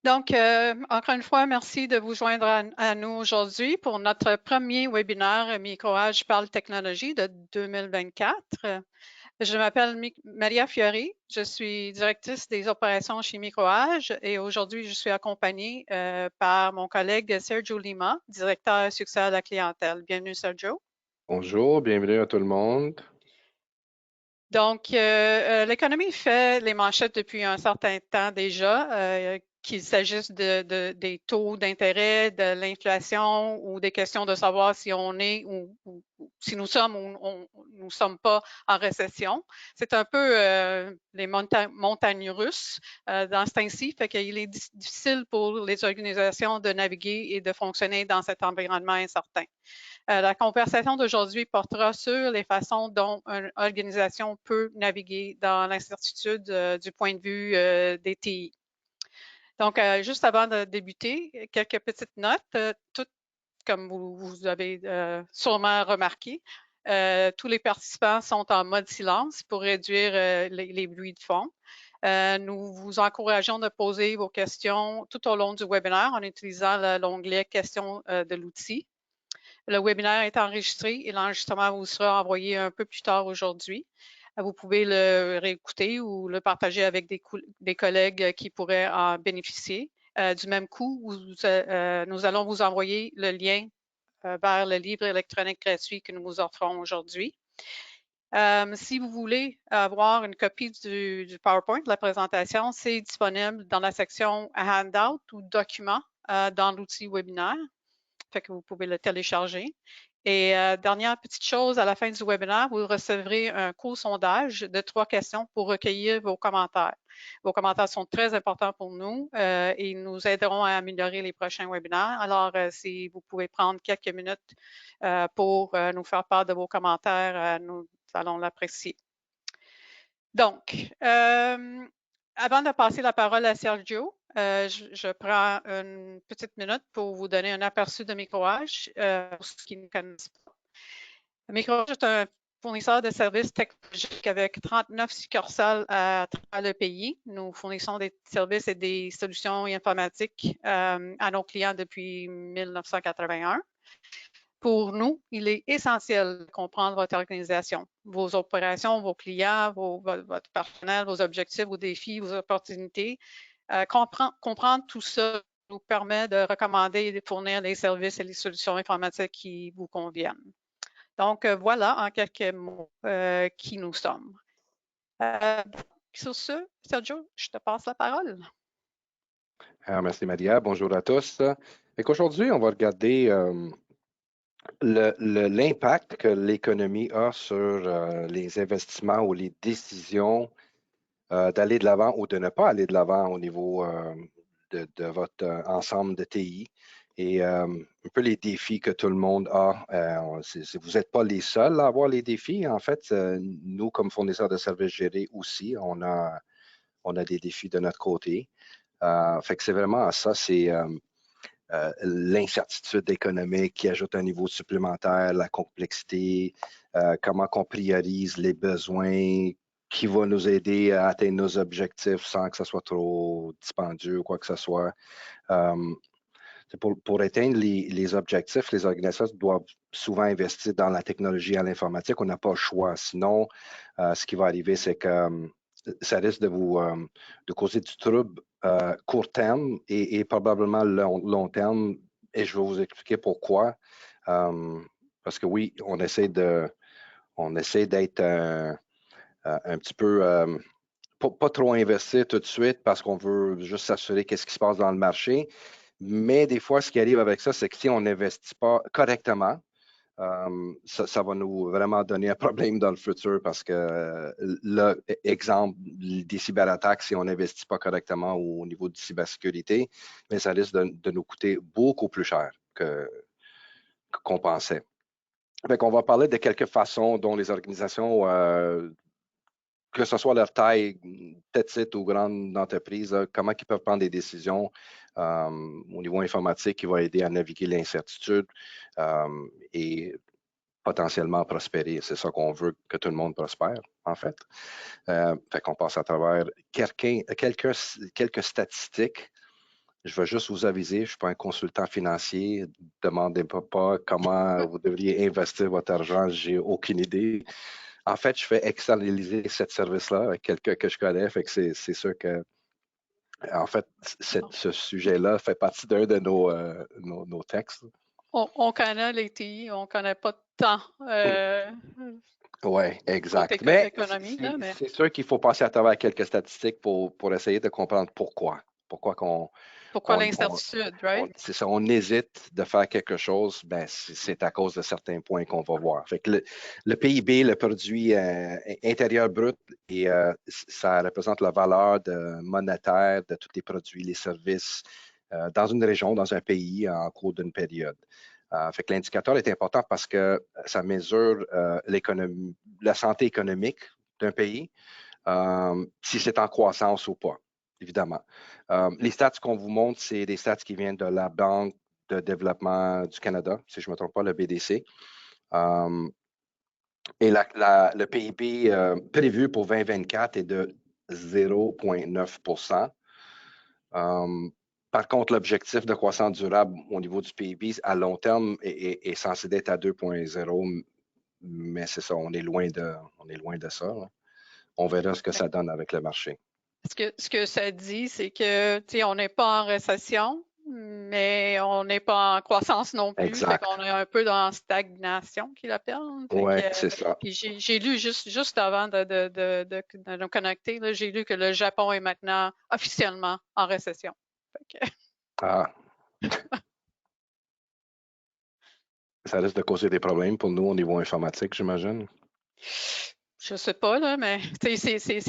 Donc, encore une fois, merci de vous joindre à nous aujourd'hui pour notre premier webinaire Microage parle technologie de 2024. Je m'appelle Maria Fiori, je suis directrice des opérations chez Microage et aujourd'hui, je suis accompagnée par mon collègue Sergio Lima, directeur succès à la clientèle. Bienvenue, Sergio. Bonjour, bienvenue à tout le monde. Donc, l'économie fait les manchettes depuis un certain temps déjà, qu'il s'agisse des taux d'intérêt, de l'inflation ou des questions de savoir si on est ou si nous sommes ou nous sommes pas en récession. C'est un peu les montagnes russes dans ce temps-ci, fait qu'il est difficile pour les organisations de naviguer et de fonctionner dans cet environnement incertain. La conversation d'aujourd'hui portera sur les façons dont une organisation peut naviguer dans l'incertitude du point de vue des TI. Donc, juste avant de débuter, quelques petites notes. Toutes, comme vous avez sûrement remarqué, tous les participants sont en mode silence pour réduire les bruits de fond. Nous vous encourageons de poser vos questions tout au long du webinaire en utilisant l'onglet questions de l'outil. Le webinaire est enregistré et l'enregistrement vous sera envoyé un peu plus tard aujourd'hui. Vous pouvez le réécouter ou le partager avec des collègues qui pourraient en bénéficier. Du même coup, nous allons vous envoyer le lien vers le livre électronique gratuit que nous vous offrons aujourd'hui. Si vous voulez avoir une copie du PowerPoint, de la présentation, c'est disponible dans la section Handout ou Documents dans l'outil webinaire. Fait que vous pouvez le télécharger. Et dernière petite chose, à la fin du webinaire, vous recevrez un court sondage de 3 questions pour recueillir vos commentaires. Vos commentaires sont très importants pour nous et nous aideront à améliorer les prochains webinaires. Alors, si vous pouvez prendre quelques minutes pour nous faire part de vos commentaires, nous allons l'apprécier. Donc, avant de passer la parole à Sergio, je prends une petite minute pour vous donner un aperçu de Microage pour ceux qui ne connaissent pas. Microage est un fournisseur de services technologiques avec 39 succursales à travers le pays. Nous fournissons des services et des solutions informatiques à nos clients depuis 1981. Pour nous, il est essentiel de comprendre votre organisation, vos opérations, vos clients, votre personnel, vos objectifs, vos défis, vos opportunités. Comprendre tout ça nous permet de recommander et de fournir les services et les solutions informatiques qui vous conviennent. Donc, voilà en quelques mots qui nous sommes. Sur ce, Sergio, je te passe la parole. Merci Maria, bonjour à tous. Aujourd'hui, on va regarder l'impact que l'économie a sur les investissements ou les décisions d'aller de l'avant ou de ne pas aller de l'avant au niveau de votre ensemble de TI et un peu les défis que tout le monde a. Vous n'êtes pas les seuls à avoir les défis. En fait, nous, comme fournisseurs de services gérés aussi, on a des défis de notre côté. Fait que c'est vraiment ça, c'est l'incertitude économique qui ajoute un niveau supplémentaire, la complexité, comment on priorise les besoins, qui va nous aider à atteindre nos objectifs sans que ce soit trop dispendieux ou quoi que ce soit. Pour atteindre les objectifs, les organisations doivent souvent investir dans la technologie et l'informatique. On n'a pas le choix. Sinon, ce qui va arriver, c'est que ça risque de causer du trouble court terme et probablement long terme. Et je vais vous expliquer pourquoi. Parce que oui, on essaie d'être un petit peu pas trop investir tout de suite parce qu'on veut juste s'assurer qu'est-ce qui se passe dans le marché. Mais des fois, ce qui arrive avec ça, c'est que si on n'investit pas correctement, ça va nous vraiment donner un problème dans le futur parce que l'exemple des cyberattaques, si on n'investit pas correctement au niveau de cybersécurité, mais ça risque de nous coûter beaucoup plus cher qu'on pensait. Donc, on va parler de quelques façons dont les organisations que ce soit leur taille, petite ou grande entreprise, comment ils peuvent prendre des décisions au niveau informatique qui va aider à naviguer l'incertitude et potentiellement prospérer. C'est ça qu'on veut, que tout le monde prospère, en fait. Fait qu'on passe à travers quelques statistiques Je veux juste vous aviser, je ne suis pas un consultant financier. Ne demandez pas comment vous devriez investir votre argent, j'ai aucune idée. En fait, je fais externaliser ce service-là avec quelqu'un que je connais, fait que c'est sûr que, en fait, ce sujet-là fait partie d'un de nos textes. On connaît les TI, on ne connaît pas tant Oui, côté exact. Mais économie, là, mais c'est sûr qu'il faut passer à travers quelques statistiques pour essayer de comprendre pourquoi. Pourquoi pourquoi l'incertitude, right? c'est ça, on hésite de faire quelque chose, ben c'est à cause de certains points qu'on va voir. Fait que le PIB, le produit intérieur brut, et ça représente la valeur monétaire de tous les produits, les services dans une région, dans un pays en cours d'une période. Fait que l'indicateur est important parce que ça mesure l'économie, la santé économique d'un pays, si c'est en croissance ou pas, évidemment. Les stats qu'on vous montre, c'est des stats qui viennent de la Banque de développement du Canada, si je ne me trompe pas, le BDC. Et le PIB prévu pour 2024 est de 0,9 Par contre, l'objectif de croissance durable au niveau du PIB à long terme est censé être à 2,0, mais c'est ça, on est loin de ça. Là. On verra ce que ça donne avec le marché. Ce que ça dit, c'est que, tu sais, on n'est pas en récession, mais on n'est pas en croissance non plus. Fait Exact. qu'on est un peu dans stagnation, qu'ils appellent. Oui, c'est ça. Puis j'ai lu juste avant de nous connecter, j'ai lu que le Japon est maintenant officiellement en récession. Fait que, Ah. Ça risque de causer des problèmes pour nous au niveau informatique, j'imagine. je sais pas, là, mais c'est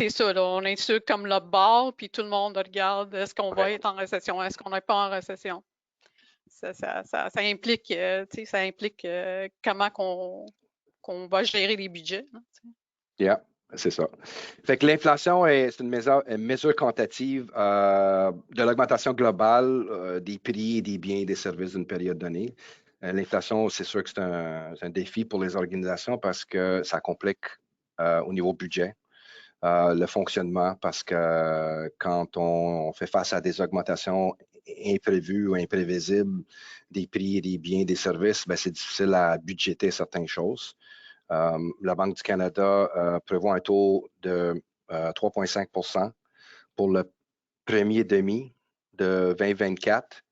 ça. Là, on est sûr comme le bord, puis tout le monde regarde, est-ce qu'on va être en récession, est-ce qu'on n'est pas en récession? Ça implique, ça implique comment qu'on va gérer les budgets. Là, Yeah, c'est ça. Fait que l'inflation c'est une mesure quantitative de l'augmentation globale des prix des biens et des services d'une période donnée. L'inflation, c'est sûr que c'est un défi pour les organisations parce que ça complique au niveau budget. Le fonctionnement parce que quand on fait face à des augmentations imprévues ou imprévisibles des prix, des biens, des services, ben, c'est difficile à budgéter certaines choses. La Banque du Canada prévoit un taux de 3,5 pour le premier demi de 2024,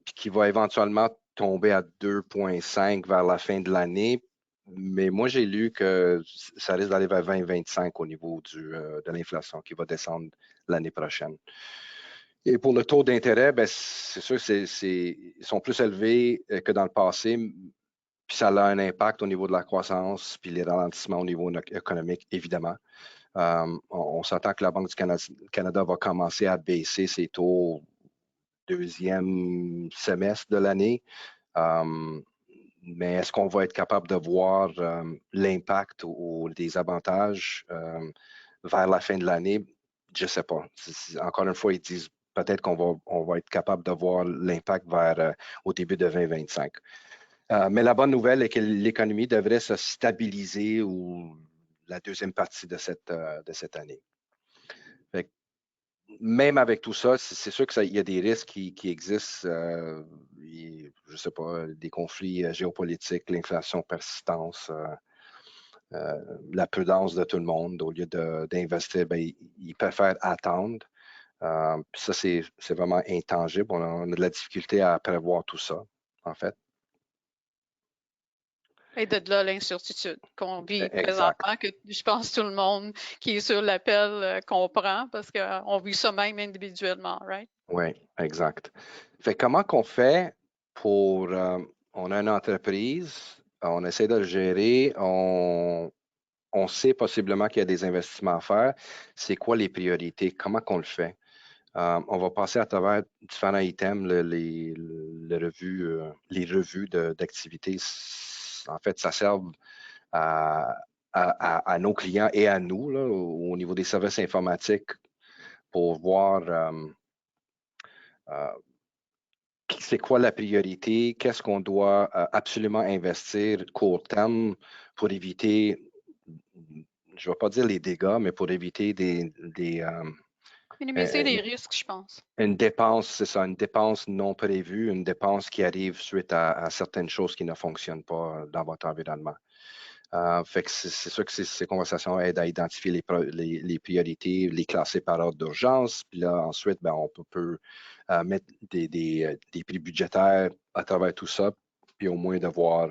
puis qui va éventuellement tomber à 2,5 vers la fin de l'année. Mais moi, j'ai lu que ça risque d'aller vers 2025 au niveau de l'inflation qui va descendre l'année prochaine. Et pour le taux d'intérêt, ben, c'est sûr ils sont plus élevés que dans le passé, puis ça a un impact au niveau de la croissance, puis les ralentissements au niveau économique, évidemment. On s'attend que la Banque du Canada va commencer à baisser ses taux deuxième semestre de l'année. Mais est-ce qu'on va être capable de voir l'impact ou des avantages vers la fin de l'année? Je ne sais pas. Encore une fois, ils disent peut-être qu'on va être capable de voir l'impact au début de 2025. Mais la bonne nouvelle est que l'économie devrait se stabiliser ou la deuxième partie de cette année. Fait que, même avec tout ça, c'est sûr qu'il y a des risques qui existent. Je ne sais pas, des conflits géopolitiques, l'inflation persistance, la prudence de tout le monde. Au lieu d'investir, ben, ils préfèrent attendre. Puis ça, c'est vraiment intangible. On a de la difficulté à prévoir tout ça, en fait. Et de là, l'incertitude qu'on vit Exact. présentement, que je pense que tout le monde qui est sur l'appel comprend parce qu'on vit ça même individuellement, right? Oui, exact. Fait comment qu'on fait pour, on a une entreprise, on essaie de le gérer, on sait possiblement qu'il y a des investissements à faire. C'est quoi les priorités? Comment qu'on le fait? On va passer à travers différents items, les revues d'activités. En fait, ça sert à nos clients et à nous, là, au niveau des services informatiques, pour voir c'est quoi la priorité, qu'est-ce qu'on doit absolument investir court terme pour éviter, je ne vais pas dire les dégâts, mais pour éviter Minimiser les risques, je pense. Une dépense, c'est ça, une dépense non prévue, une dépense qui arrive suite à certaines choses qui ne fonctionnent pas dans votre environnement. Fait que c'est sûr que ces conversations aident à identifier les priorités, les classer par ordre d'urgence. Puis là, ensuite, ben, on peut mettre des prix budgétaires à travers tout ça, puis au moins de voir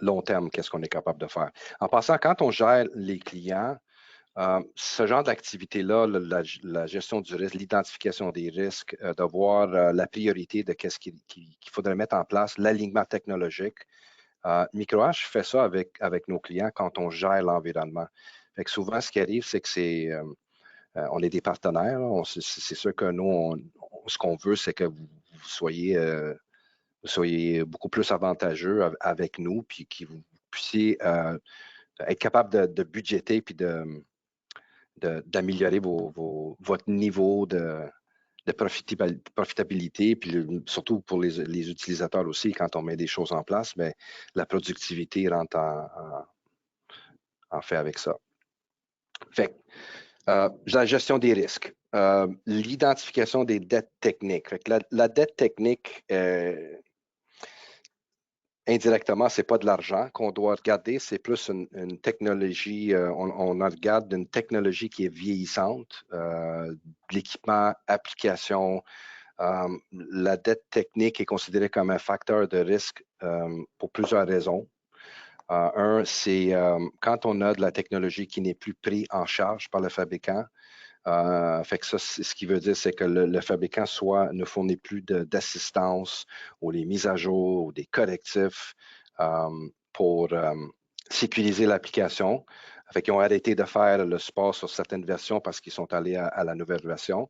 long terme qu'est-ce qu'on est capable de faire. En passant, quand on gère les clients, ce genre d'activité-là, la gestion du risque, l'identification des risques, de voir la priorité de qu'est-ce qu'il faudrait mettre en place, l'alignement technologique. Micro-H fait ça avec nos clients quand on gère l'environnement. Fait que souvent, ce qui arrive, c'est que on est des partenaires. C'est sûr que nous, ce qu'on veut, c'est que vous soyez beaucoup plus avantageux avec nous, puis que vous puissiez être capable de budgéter puis d'améliorer votre niveau de profitabilité, puis surtout pour les utilisateurs aussi, quand on met des choses en place, mais la productivité rentre en fait avec ça. Fait la gestion des risques, l'identification des dettes techniques. Fait que la dette technique, indirectement, ce n'est pas de l'argent qu'on doit regarder, c'est plus une technologie, on regarde une technologie qui est vieillissante, de l'équipement, application. La dette technique est considérée comme un facteur de risque pour plusieurs raisons. Un, c'est quand on a de la technologie qui n'est plus prise en charge par le fabricant. Fait que ça, ce qui veut dire, c'est que le fabricant ne fournit plus d'assistance ou les mises à jour ou des correctifs pour sécuriser l'application. Fait qu'ils ont arrêté de faire le support sur certaines versions parce qu'ils sont allés à la nouvelle version.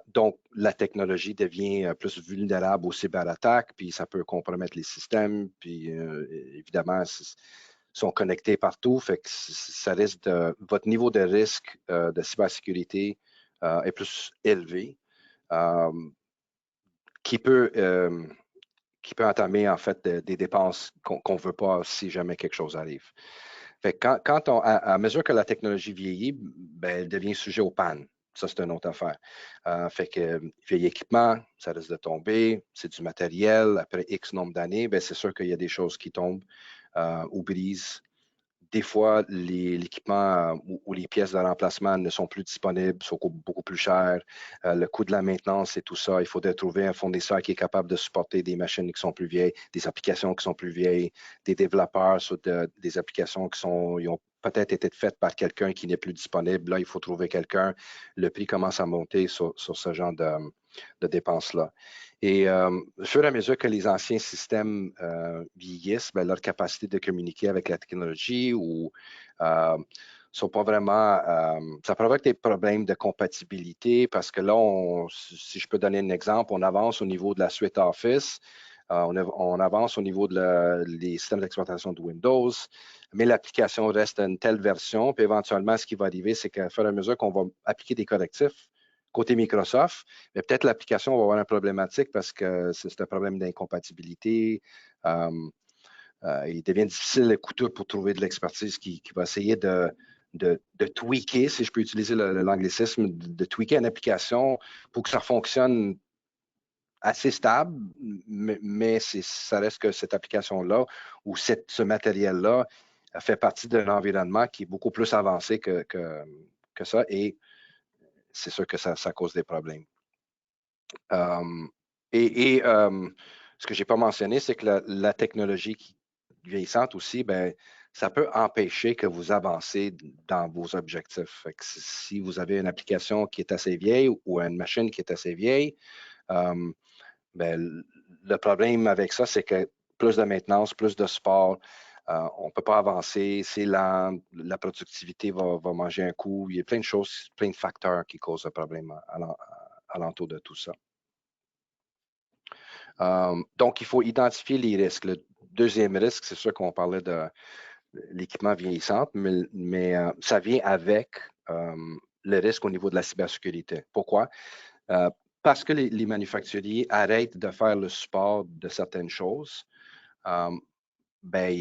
Donc, la technologie devient plus vulnérable aux cyberattaques, puis ça peut compromettre les systèmes, puis évidemment, sont connectés partout, fait que ça risque votre niveau de risque de cybersécurité est plus élevé, qui peut entamer en fait des dépenses qu'on ne veut pas si jamais quelque chose arrive. Fait que à mesure que la technologie vieillit, ben, elle devient sujet aux pannes. Ça, c'est une autre affaire. Fait que vieil équipement, ça risque de tomber, c'est du matériel. Après X nombre d'années, ben, c'est sûr qu'il y a des choses qui tombent ou brisent. Des fois, l'équipement ou les pièces de remplacement ne sont plus disponibles, sont beaucoup plus chères. Le coût de la maintenance et tout ça, il faudrait trouver un fournisseur qui est capable de supporter des machines qui sont plus vieilles, des applications qui sont plus vieilles, des développeurs sur des applications qui ont peut-être été faites par quelqu'un qui n'est plus disponible. Là, il faut trouver quelqu'un. Le prix commence à monter sur ce genre de dépenses-là. Et au fur et à mesure que les anciens systèmes vieillissent, ben, leur capacité de communiquer avec la technologie ou sont pas vraiment. Ça provoque des problèmes de compatibilité parce que là, si je peux donner un exemple, on avance au niveau de la suite Office, on avance au niveau des systèmes d'exploitation de Windows, mais l'application reste à une telle version, puis éventuellement, ce qui va arriver, c'est qu'à fur et à mesure qu'on va appliquer des correctifs, côté Microsoft, mais peut-être l'application va avoir une problématique parce que c'est un problème d'incompatibilité. Il devient difficile et coûteux pour trouver de l'expertise qui va essayer de tweaker, si je peux utiliser l'anglicisme, de tweaker une application pour que ça fonctionne assez stable, mais ça reste que cette application-là ou ce matériel-là fait partie d'un environnement qui est beaucoup plus avancé que ça et c'est sûr que ça cause des problèmes. Ce que je n'ai pas mentionné, c'est que la technologie vieillissante aussi, ben, ça peut empêcher que vous avancez dans vos objectifs. Fait que si vous avez une application qui est assez vieille ou une machine qui est assez vieille, ben, le problème avec ça, c'est que plus de maintenance, plus de support, on ne peut pas avancer, c'est lent, la productivité va manger un coup. Il y a plein de choses, plein de facteurs qui causent un problème alentour de tout ça. Donc, il faut identifier les risques. Le deuxième risque, c'est sûr qu'on parlait de l'équipement vieillissant, mais ça vient avec le risque au niveau de la cybersécurité. Pourquoi? Parce que les manufacturiers arrêtent de faire le support de certaines choses, ben,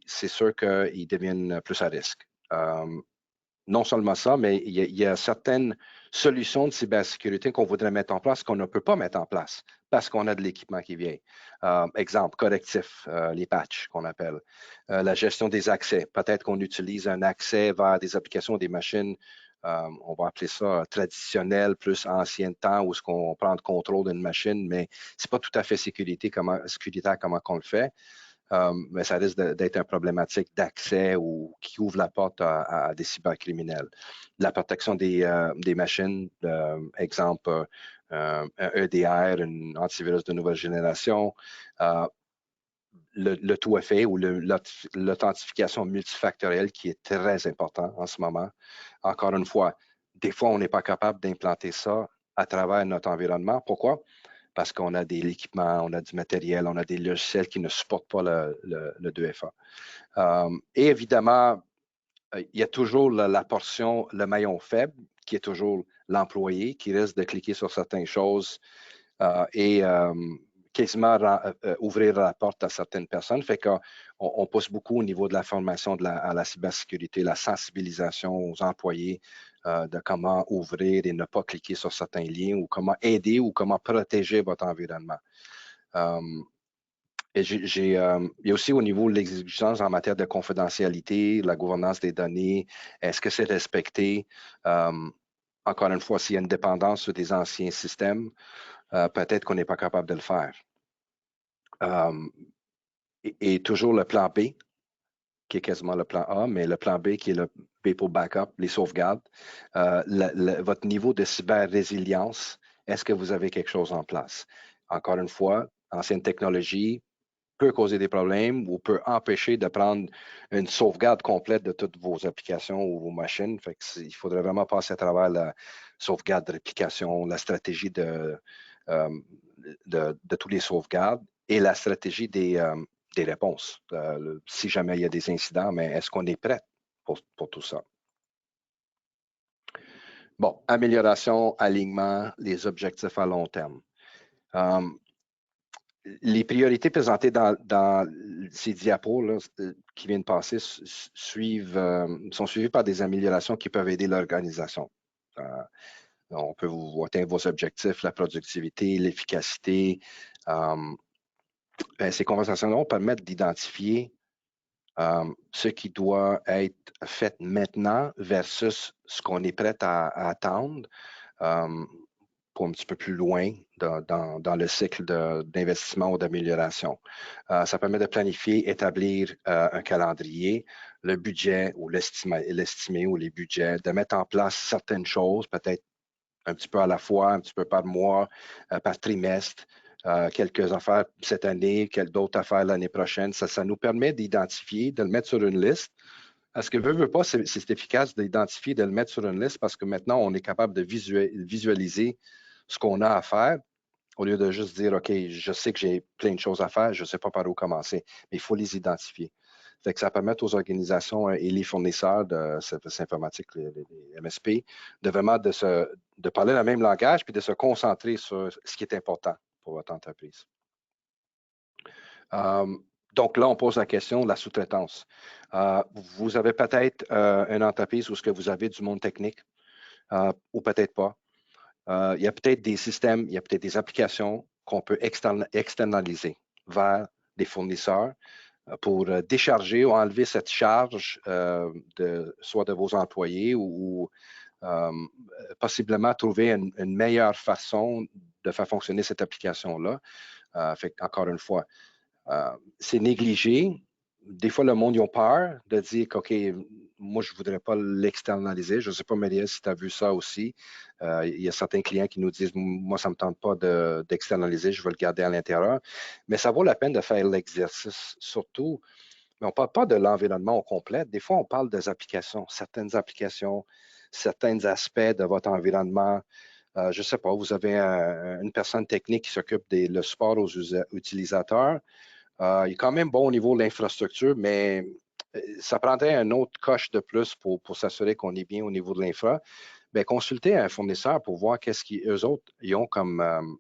c'est sûr qu'ils deviennent plus à risque. non seulement ça, mais il y a certaines solutions de cybersécurité qu'on voudrait mettre en place qu'on ne peut pas mettre en place parce qu'on a de l'équipement qui vient. Exemple, correctif, les patchs qu'on appelle. La gestion des accès. Peut-être qu'on utilise un accès vers des applications, des machines, on va appeler ça traditionnel, plus ancien temps, où est-ce qu'on prend le contrôle d'une machine, mais c'est pas tout à fait sécuritaire comment on le fait. Mais ça risque d'être une problématique d'accès ou qui ouvre la porte à des cybercriminels. La protection des machines, exemple, un EDR, un antivirus de nouvelle génération, le tout effet ou l'authentification multifactorielle qui est très important en ce moment. Encore une fois, des fois, on n'est pas capable d'implanter ça à travers notre environnement. Pourquoi? Parce qu'on a des équipements, on a du matériel, on a des logiciels qui ne supportent pas le 2FA. Et évidemment, il y a toujours la portion, le maillon faible, qui est toujours l'employé qui risque de cliquer sur certaines choses et quasiment ouvrir la porte à certaines personnes. Fait qu'on pousse beaucoup au niveau de la formation à la cybersécurité, la sensibilisation aux employés de comment ouvrir et ne pas cliquer sur certains liens ou comment aider ou comment protéger votre environnement. Il y a aussi au niveau de l'exigence en matière de confidentialité, la gouvernance des données, est-ce que c'est respecté? Encore une fois, s'il y a une dépendance sur des anciens systèmes, peut-être qu'on n'est pas capable de le faire. Et toujours le plan B, qui est quasiment le plan A, mais le plan B qui est le B pour backup, les sauvegardes. Votre niveau de cyber-résilience, est-ce que vous avez quelque chose en place? Encore une fois, ancienne technologie peut causer des problèmes ou peut empêcher de prendre une sauvegarde complète de toutes vos applications ou vos machines. Fait que il faudrait vraiment passer à travers la sauvegarde de réplication, la stratégie de tous les sauvegardes et la stratégie des réponses. Si jamais il y a des incidents, mais est-ce qu'on est prêt pour tout ça? Bon, amélioration, alignement, les objectifs à long terme. Les priorités présentées dans ces diapos là, qui viennent de passer sont suivies par des améliorations qui peuvent aider l'organisation. On peut vous atteindre vos objectifs, la productivité, l'efficacité. Ces conversations-là permettent d'identifier ce qui doit être fait maintenant versus ce qu'on est prêt à attendre pour un petit peu plus loin dans le cycle d'investissement ou d'amélioration. Ça permet de planifier, établir un calendrier, le budget ou l'estimer ou les budgets, de mettre en place certaines choses, peut-être un petit peu à la fois, un petit peu par mois, par trimestre, quelques affaires cette année, d'autres affaires l'année prochaine. Ça nous permet d'identifier, de le mettre sur une liste. Est-ce que veut pas, c'est efficace d'identifier, de le mettre sur une liste parce que maintenant, on est capable de visualiser ce qu'on a à faire au lieu de juste dire, OK, je sais que j'ai plein de choses à faire, je ne sais pas par où commencer, mais il faut les identifier. Fait que ça permet aux organisations et les fournisseurs de services informatiques, les MSP, de vraiment de parler le même langage puis de se concentrer sur ce qui est important pour votre entreprise. Donc là, on pose la question de la sous-traitance. Vous avez peut-être une entreprise où ce que vous avez du monde technique ou peut-être pas. Il y a peut-être des systèmes, il y a peut-être des applications qu'on peut externaliser vers des fournisseurs pour décharger ou enlever cette charge soit de vos employés ou possiblement trouver une meilleure façon de faire fonctionner cette application-là. Encore une fois, c'est négligé. Des fois, le monde, ils ont peur de dire qu'OK, moi, je ne voudrais pas l'externaliser. Je ne sais pas, Maria, si tu as vu ça aussi. Il y a certains clients qui nous disent, moi, ça ne me tente pas d'externaliser, je veux le garder à l'intérieur. Mais ça vaut la peine de faire l'exercice, surtout. Mais on ne parle pas de l'environnement au complet. Des fois, on parle des applications, certains aspects de votre environnement. Je ne sais pas, vous avez une personne technique qui s'occupe le support aux utilisateurs. Il est quand même bon au niveau de l'infrastructure, mais ça prendrait un autre coche de plus pour s'assurer qu'on est bien au niveau de l'infra. Bien, consultez un fournisseur pour voir qu'est-ce qu'eux autres ils ont comme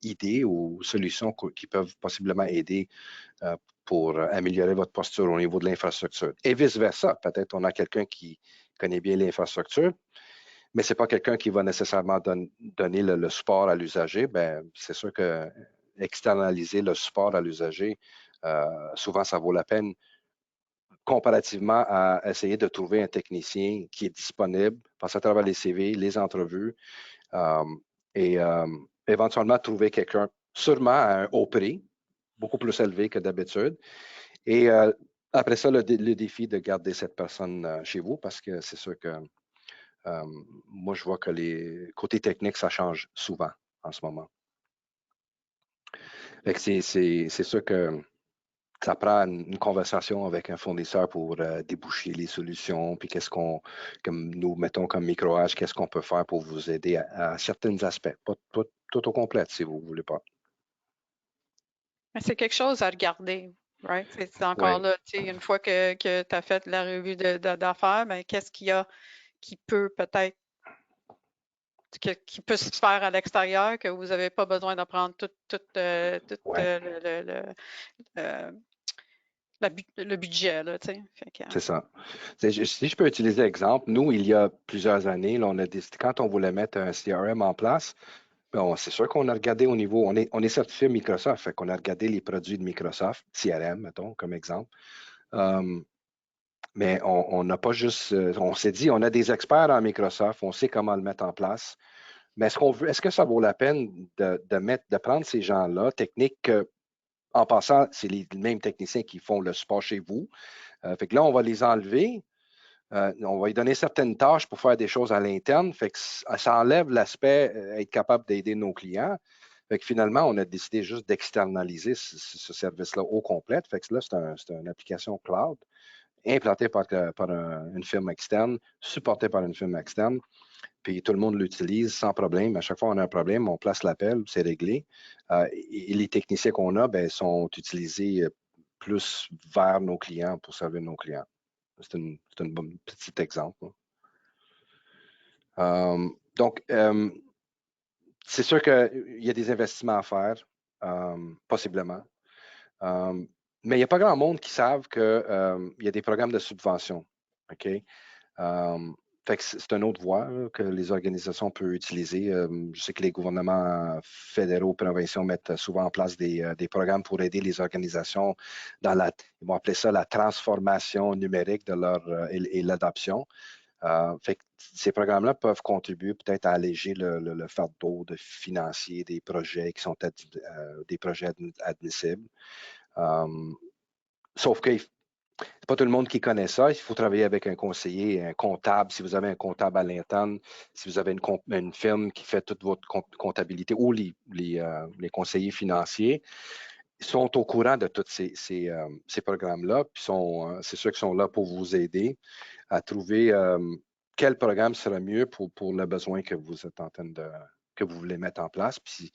idée ou solutions qui peuvent possiblement aider pour améliorer votre posture au niveau de l'infrastructure. Et vice-versa, peut-être on a quelqu'un qui connaît bien l'infrastructure, mais ce n'est pas quelqu'un qui va nécessairement donner le support à l'usager. Ben, c'est sûr que externaliser le support à l'usager, souvent, ça vaut la peine comparativement à essayer de trouver un technicien qui est disponible, passer à travers les CV, les entrevues, et éventuellement trouver quelqu'un sûrement à un haut prix, beaucoup plus élevé que d'habitude. Et après ça, le défi de garder cette personne chez vous, parce que c'est sûr que moi, je vois que les côtés techniques, ça change souvent en ce moment. C'est sûr que ça prend une conversation avec un fournisseur pour déboucher les solutions, puis comme nous mettons comme Micro-H, qu'est-ce qu'on peut faire pour vous aider à certains aspects, pas tout au complet si vous ne voulez pas. Mais c'est quelque chose à regarder, right? C'est encore Oui, là, tu sais, une fois que tu as fait la revue d'affaires, ben, qu'est-ce qu'il y a qui peut peut-être qui peut se faire à l'extérieur, que vous n'avez pas besoin de prendre tout oui, euh, le budget, là, tu sais. c'est ça. Si je peux utiliser l'exemple, nous, il y a plusieurs années, là, on a décidé, quand on voulait mettre un CRM en place, bon, c'est sûr qu'on a regardé au niveau, on est certifié Microsoft, fait qu'on a regardé les produits de Microsoft, CRM, mettons, comme exemple. Mais on n'a pas juste, on s'est dit, on a des experts en Microsoft, on sait comment le mettre en place. Mais est-ce que ça vaut la peine de prendre ces gens-là, techniques, en passant, c'est les mêmes techniciens qui font le support chez vous. Fait que là, on va les enlever. On va lui donner certaines tâches pour faire des choses à l'interne. Fait que ça enlève l'aspect être capable d'aider nos clients. Fait que finalement, on a décidé juste d'externaliser ce service-là au complet. Fait que là, c'est une application cloud implantée par une firme externe, supportée par une firme externe. Puis tout le monde l'utilise sans problème. À chaque fois qu'on a un problème, on place l'appel, c'est réglé. Et les techniciens qu'on a sont utilisés plus vers nos clients pour servir nos clients. C'est un bon petit exemple. Donc, c'est sûr qu'il y a des investissements à faire, possiblement. Mais il n'y a pas grand monde qui savent qu'il y a des programmes de subvention. OK? Fait que c'est une autre voie là, que les organisations peuvent utiliser. Je sais que les gouvernements fédéraux, provinciaux mettent souvent en place des programmes pour aider les organisations dans ils vont appeler ça la transformation numérique de et l'adoption. Fait que ces programmes-là peuvent contribuer peut-être à alléger le fardeau financier des projets qui sont des projets admissibles. Sauf que c'est pas tout le monde qui connaît ça. Il faut travailler avec un conseiller, un comptable. Si vous avez un comptable à l'interne, si vous avez une firme qui fait toute votre comptabilité ou les conseillers financiers, ils sont au courant de tous ces programmes-là. Puis c'est ceux qui sont là pour vous aider à trouver quel programme sera mieux pour le besoin que vous êtes en train que vous voulez mettre en place. Puis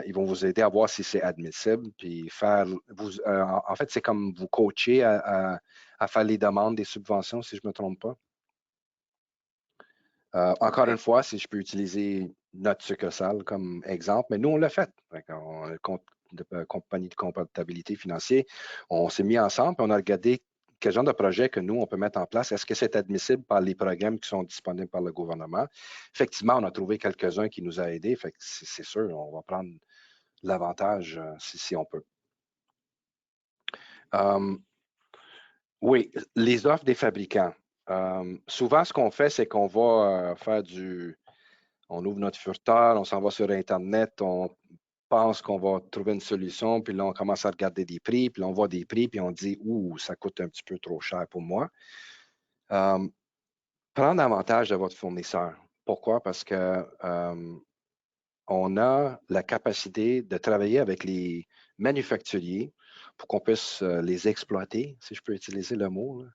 ils vont vous aider à voir si c'est admissible, puis en fait, c'est comme vous coacher à faire les demandes des subventions, si je ne me trompe pas. Encore une fois, si je peux utiliser notre succursale comme exemple, mais nous, on l'a fait. On a une compagnie de comptabilité financière. On s'est mis ensemble et on a regardé quel genre de projet que nous, on peut mettre en place. Est-ce que c'est admissible par les programmes qui sont disponibles par le gouvernement? Effectivement, on a trouvé quelques-uns qui nous ont aidés. Fait que c'est sûr, on va prendre l'avantage si on peut. Oui, les offres des fabricants. Souvent, ce qu'on fait, c'est qu'on va faire on ouvre notre furteur, on s'en va sur Internet, on pense qu'on va trouver une solution, puis là, on commence à regarder des prix, puis là, on voit des prix, puis on dit, ouh, ça coûte un petit peu trop cher pour moi. Prendre avantage de votre fournisseur. Pourquoi? Parce que on a la capacité de travailler avec les manufacturiers pour qu'on puisse les exploiter, si je peux utiliser le mot,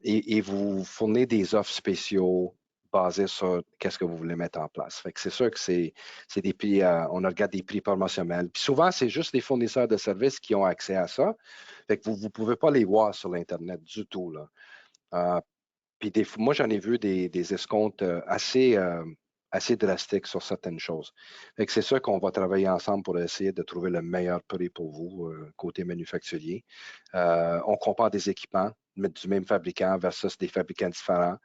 et vous fournir des offres spéciaux basées sur qu'est-ce que vous voulez mettre en place. Fait que c'est sûr que c'est des prix, on regarde des prix promotionnels. Puis souvent, c'est juste les fournisseurs de services qui ont accès à ça. Fait que vous ne pouvez pas les voir sur l'Internet du tout, là. Puis moi, j'en ai vu des escomptes assez drastiques sur certaines choses. Fait que c'est sûr qu'on va travailler ensemble pour essayer de trouver le meilleur prix pour vous, côté manufacturier. On compare des équipements. du même fabricant versus des fabricants différents,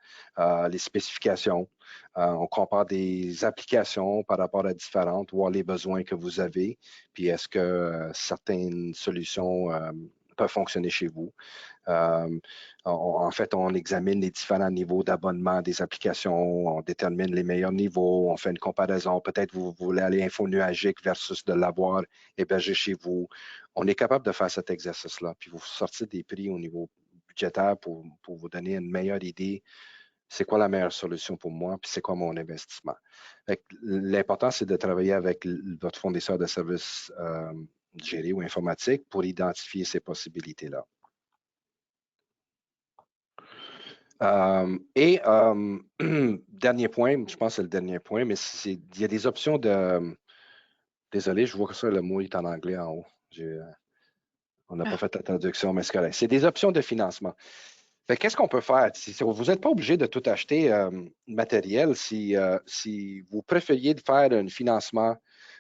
les spécifications. On compare des applications par rapport à différentes, voir les besoins que vous avez, puis est-ce que certaines solutions peuvent fonctionner chez vous. En fait, on examine les différents niveaux d'abonnement des applications, on détermine les meilleurs niveaux, on fait une comparaison. Peut-être vous voulez aller infonuagique versus de l'avoir hébergé chez vous. On est capable de faire cet exercice-là, puis vous sortir des prix au niveau budgétaire pour vous donner une meilleure idée. C'est quoi la meilleure solution pour moi, puis c'est quoi mon investissement. L'important, c'est de travailler avec votre fournisseur de services géré ou informatique pour identifier ces possibilités-là. Dernier point, je pense que c'est le dernier point, mais il y a des options de... Désolé, je vois que ça, le mot est en anglais en haut. On n'a pas fait la traduction, mais c'est correct. C'est des options de financement. Qu'est-ce qu'on peut faire? Vous n'êtes pas obligé de tout acheter matériel si vous préfériez de faire un financement,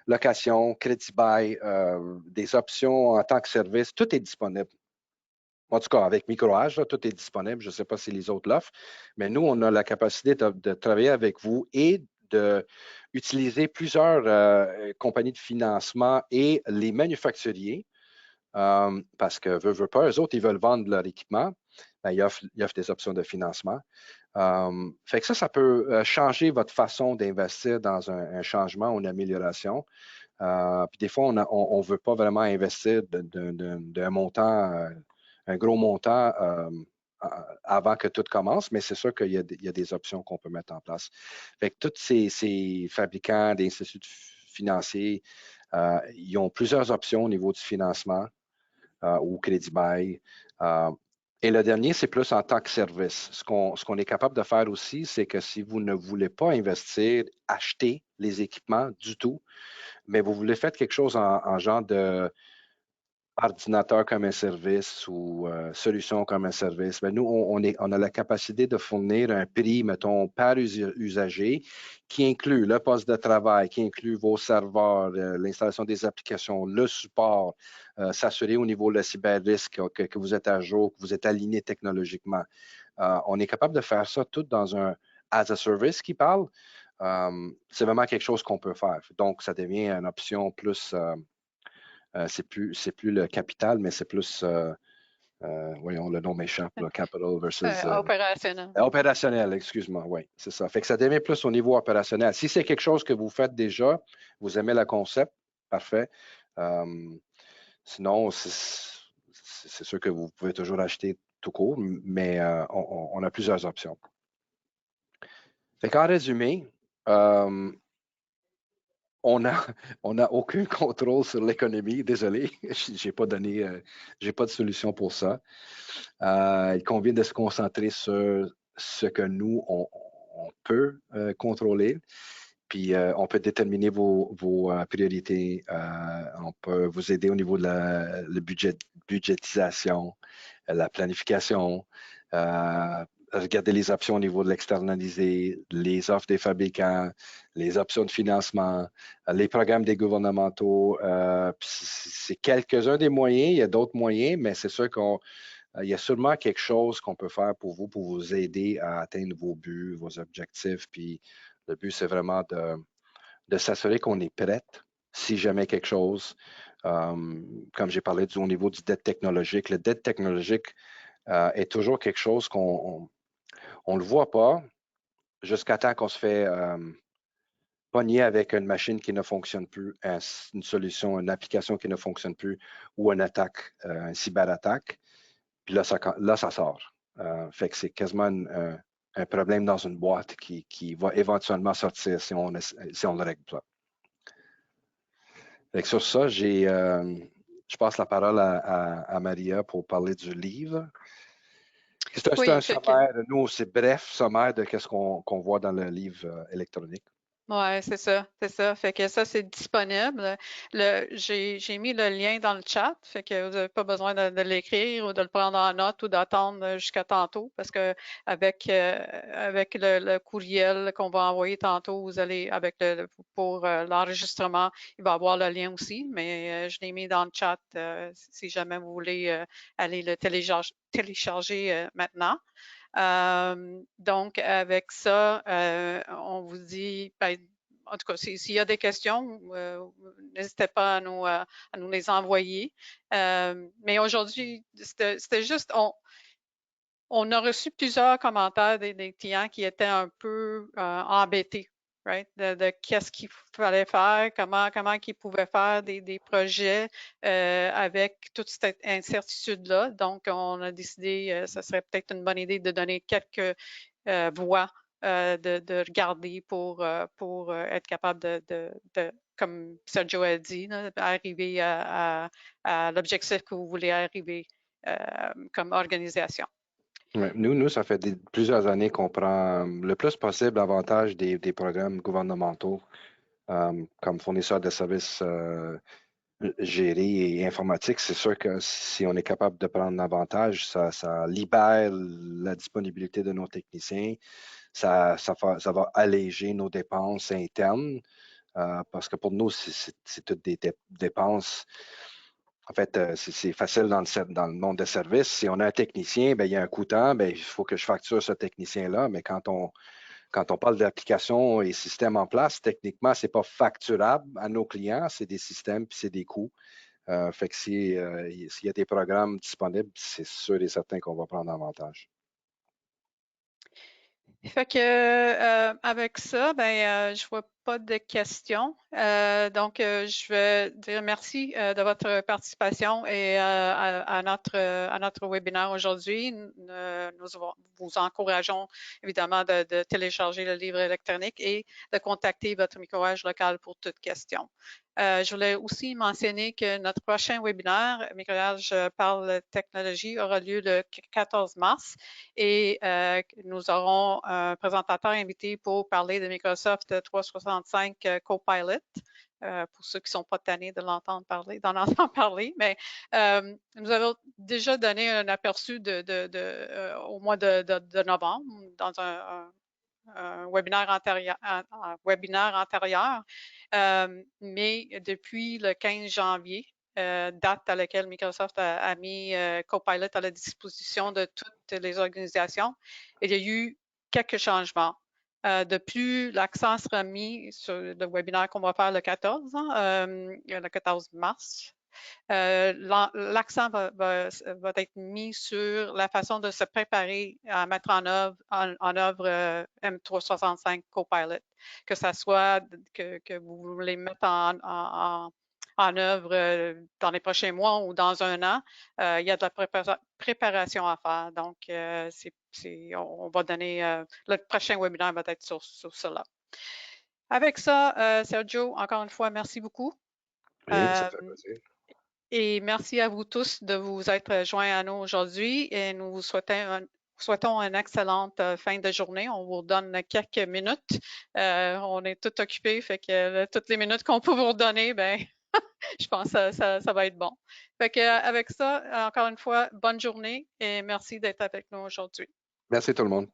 location, crédit bail, des options en tant que service, tout est disponible. En tout cas, avec Microage, tout est disponible. Je ne sais pas si les autres l'offrent, mais nous, on a la capacité de travailler avec vous et d'utiliser plusieurs compagnies de financement et les manufacturiers, parce que, veut pas, eux autres, ils veulent vendre leur équipement. Ben, ils offrent des options de financement. Fait que ça peut changer votre façon d'investir dans un changement ou une amélioration. Puis des fois, on ne veut pas vraiment investir d'un montant, un gros montant avant que tout commence, mais c'est sûr qu'il y a des options qu'on peut mettre en place. Fait que tous ces fabricants d'instituts financiers, ils ont plusieurs options au niveau du financement ou crédit bail. Et le dernier, c'est plus en tant que service. Ce qu'on est capable de faire aussi, c'est que si vous ne voulez pas investir, acheter les équipements du tout, mais vous voulez faire quelque chose en genre de ordinateur comme un service ou solution comme un service, bien, nous, on a la capacité de fournir un prix, mettons, par usager qui inclut le poste de travail, qui inclut vos serveurs, l'installation des applications, le support, s'assurer au niveau de la cyber-risque que vous êtes à jour, que vous êtes aligné technologiquement. On est capable de faire ça tout dans un as a service qui parle. C'est vraiment quelque chose qu'on peut faire. Donc, ça devient une option plus... c'est plus le capital, mais c'est plus, voyons, le nom m'échappe, capital versus Opérationnel. Opérationnel, excuse-moi, oui, c'est ça. Fait que ça devient plus au niveau opérationnel. Si c'est quelque chose que vous faites déjà, vous aimez le concept, parfait. Sinon, c'est sûr que vous pouvez toujours acheter tout court, mais on a plusieurs options. Fait qu'en résumé, on n'a aucun contrôle sur l'économie. Désolé, j'ai pas de solution pour ça. Il convient de se concentrer sur ce que nous, on peut contrôler. Puis, on peut déterminer vos priorités. On peut vous aider au niveau de la budgétisation, la planification, regarder les options au niveau de l'externalisé, les offres des fabricants, les options de financement, les programmes des gouvernementaux. C'est quelques-uns des moyens. Il y a d'autres moyens, mais c'est sûr qu'il y a sûrement quelque chose qu'on peut faire pour vous aider à atteindre vos buts, vos objectifs. Puis le but, c'est vraiment de s'assurer qu'on est prête si jamais quelque chose, comme j'ai parlé au niveau du dette technologique, le dette technologique est toujours quelque chose qu'on ne le voit pas jusqu'à temps qu'on se fait pogner avec une machine qui ne fonctionne plus, une solution, une application qui ne fonctionne plus ou une attaque, une cyberattaque. Puis là, ça sort. Fait que c'est quasiment un problème dans une boîte qui va éventuellement sortir si on le règle pas. Fait que sur ça, je passe la parole à Maria pour parler du livre. C'est un sommaire, nous, c'est bref sommaire de ce qu'on voit dans le livre électronique. Ouais, c'est ça, c'est ça. Fait que ça, c'est disponible. J'ai mis le lien dans le chat, fait que vous n'avez pas besoin de l'écrire ou de le prendre en note ou d'attendre jusqu'à tantôt, parce que avec le courriel qu'on va envoyer tantôt, vous allez pour l'enregistrement, il va avoir le lien aussi, mais je l'ai mis dans le chat si jamais vous voulez aller le télécharger maintenant. Donc, avec ça, on vous dit, ben, en tout cas, s'il y a des questions, n'hésitez pas à nous les envoyer. Mais aujourd'hui, c'était juste, on a reçu plusieurs commentaires des clients qui étaient un peu embêtés, right? De qu'est-ce qu'il fallait faire, comment ils pouvaient faire des projets avec toute cette incertitude-là. Donc, on a décidé, ce serait peut-être une bonne idée de donner quelques voies de regarder pour être capable comme Sergio a dit, là, arriver à l'objectif que vous voulez arriver comme organisation. Ouais, nous, ça fait plusieurs années qu'on prend le plus possible avantage des programmes gouvernementaux comme fournisseurs de services gérés et informatiques. C'est sûr que si on est capable de prendre avantage, ça libère la disponibilité de nos techniciens. Ça va alléger nos dépenses internes parce que pour nous, c'est toutes des dépenses. En fait, c'est facile dans le monde de service. Si on a un technicien, ben, il y a un coûtant, ben, il faut que je facture ce technicien-là. Mais quand on parle d'applications et systèmes en place, techniquement, ce n'est pas facturable à nos clients, c'est des systèmes puis c'est des coûts. Fait que s'il y a des programmes disponibles, c'est sûr et certain qu'on va prendre avantage. Fait que avec ça, ben je vois pas de questions. Donc je vais dire merci de votre participation et à notre webinaire aujourd'hui. Nous vous encourageons évidemment de télécharger le livre électronique et de contacter votre microage local pour toute question. Je voulais aussi mentionner que notre prochain webinaire, Microage parle technologie, aura lieu le 14 mars et nous aurons un présentateur invité pour parler de Microsoft 365 Copilot. Pour ceux qui ne sont pas tannés de l'entendre parler, d'en entendre parler, mais nous avons déjà donné un aperçu au mois de novembre dans un webinaire antérieur. Mais depuis le 15 janvier, date à laquelle Microsoft a mis Copilot à la disposition de toutes les organisations, il y a eu quelques changements. De plus, l'accent sera mis sur le webinaire qu'on va faire le 14, le 14 mars. L'accent va être mis sur la façon de se préparer à mettre en œuvre M365 Copilot, que ça soit que vous voulez mettre en œuvre dans les prochains mois ou dans un an, il y a de la préparation à faire. Donc, on va donner, le prochain webinaire va être sur cela. Avec ça, Sergio, encore une fois, merci beaucoup. Oui, ça fait plaisir. Et merci à vous tous de vous être joints à nous aujourd'hui et nous vous souhaitons une excellente fin de journée. On vous donne quelques minutes. On est tout occupés, fait que toutes les minutes qu'on peut vous redonner, ben, je pense que ça va être bon. Fait que avec ça, encore une fois, bonne journée et merci d'être avec nous aujourd'hui. Merci tout le monde.